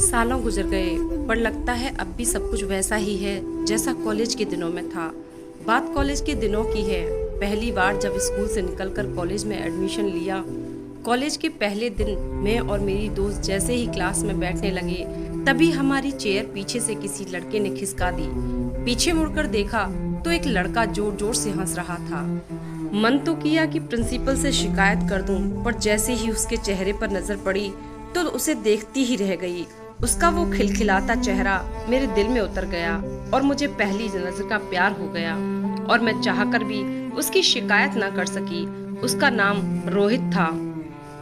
सालों गुजर गए पर लगता है अब भी सब कुछ वैसा ही है जैसा कॉलेज के दिनों में था। बात कॉलेज के दिनों की है। पहली बार जब स्कूल से निकलकर कॉलेज में एडमिशन लिया, कॉलेज के पहले दिन मैं और मेरी दोस्त जैसे ही क्लास में बैठने लगे तभी हमारी चेयर पीछे से किसी लड़के ने खिसका दी। पीछे मुड़कर देखा तो एक लड़का जोर जोर से हंस रहा था। मन तो किया कि प्रिंसिपल से शिकायत कर दूं, पर जैसे ही उसके चेहरे पर नजर पड़ी तो उसे देखती ही रह गई। उसका वो खिलखिलाता चेहरा मेरे दिल में उतर गया और मुझे पहली नजर का प्यार हो गया और मैं चाहकर भी उसकी शिकायत ना कर सकी। उसका नाम रोहित था।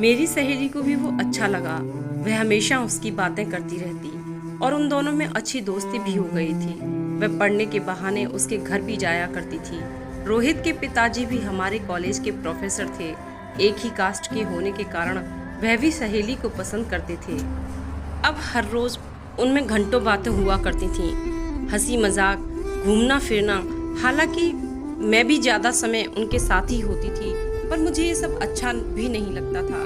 मेरी सहेली को भी वो अच्छा लगा। वह हमेशा उसकी बातें करती रहती और उन दोनों में अच्छी दोस्ती भी हो गई थी। वह पढ़ने के बहाने उसके घर भी जाया करती थी। रोहित के पिताजी भी हमारे कॉलेज के प्रोफेसर थे। एक ही कास्ट के होने के कारण वह भी सहेली को पसंद करते थे। अब हर रोज उनमें घंटों बातें हुआ करती थीं, हंसी मजाक, घूमना फिरना। हालांकि मैं भी ज्यादा समय उनके साथ ही होती थी, पर मुझे ये सब अच्छा भी नहीं लगता था।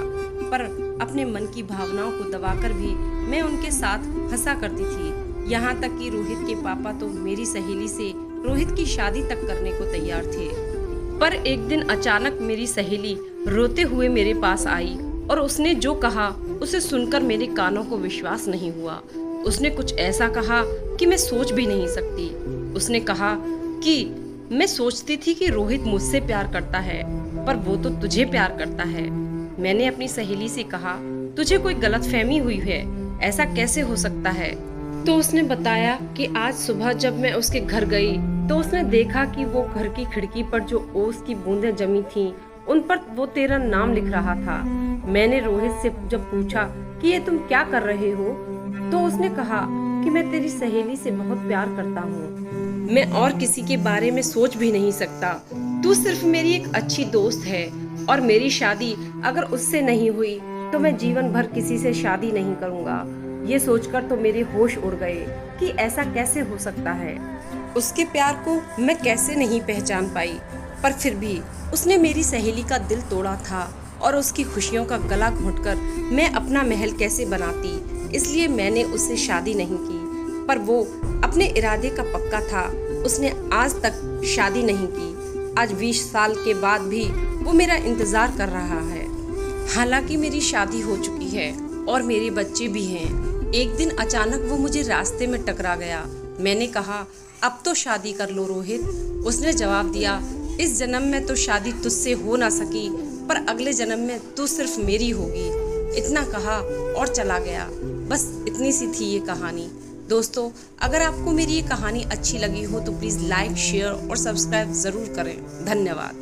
पर अपने मन की भावनाओं को दबाकर भी मैं उनके साथ हंसा करती थी। यहाँ तक कि रोहित के पापा तो मेरी सहेली से रोहित की शादी तक करने को तैयार थे। पर एक दिन अचानक मेरी सहेली रोते हुए मेरे पास आई और उसने जो कहा उसे सुनकर मेरे कानों को विश्वास नहीं हुआ। उसने कुछ ऐसा कहा कि मैं सोच भी नहीं सकती। उसने कहा कि मैं सोचती थी कि रोहित मुझसे प्यार करता है, पर वो तो तुझे प्यार करता है। मैंने अपनी सहेली से कहा, तुझे कोई गलतफहमी हुई है, ऐसा कैसे हो सकता है? तो उसने बताया कि आज सुबह जब मैं उसके घर गई तो उसने देखा कि वो घर की खिड़की पर जो ओस की बूंदें जमी थीं, उन पर वो तेरा नाम लिख रहा था। मैंने रोहित से जब पूछा कि ये तुम क्या कर रहे हो, तो उसने कहा कि मैं तेरी सहेली से बहुत प्यार करता हूँ। मैं और किसी के बारे में सोच भी नहीं सकता। तू सिर्फ मेरी एक अच्छी दोस्त है और मेरी शादी अगर उससे नहीं हुई तो मैं जीवन भर किसी से शादी नहीं करूँगा। ये सोचकर तो मेरे होश उड़ गए कि ऐसा कैसे हो सकता है। उसके प्यार को मैं कैसे नहीं पहचान पाई, पर फिर भी उसने मेरी सहेली का दिल तोड़ा था और उसकी खुशियों का गला घोंटकर मैं अपना महल कैसे बनाती। इसलिए मैंने उससे शादी नहीं की। पर वो अपने इरादे का पक्का था। उसने आज तक शादी नहीं की। आज 20 साल के बाद भी वो मेरा इंतजार कर रहा है। हालांकि मेरी शादी हो चुकी है और मेरे बच्चे भी हैं। एक दिन अचानक वो मुझे रास्ते में टकरा गया। मैंने कहा, अब तो शादी कर लो रोहित। उसने जवाब दिया, इस जन्म में तो शादी तुझसे हो ना सकी, पर अगले जन्म में तू सिर्फ मेरी होगी। इतना कहा और चला गया। बस इतनी सी थी ये कहानी। दोस्तों, अगर आपको मेरी ये कहानी अच्छी लगी हो तो प्लीज़ लाइक, शेयर और सब्सक्राइब ज़रूर करें। धन्यवाद।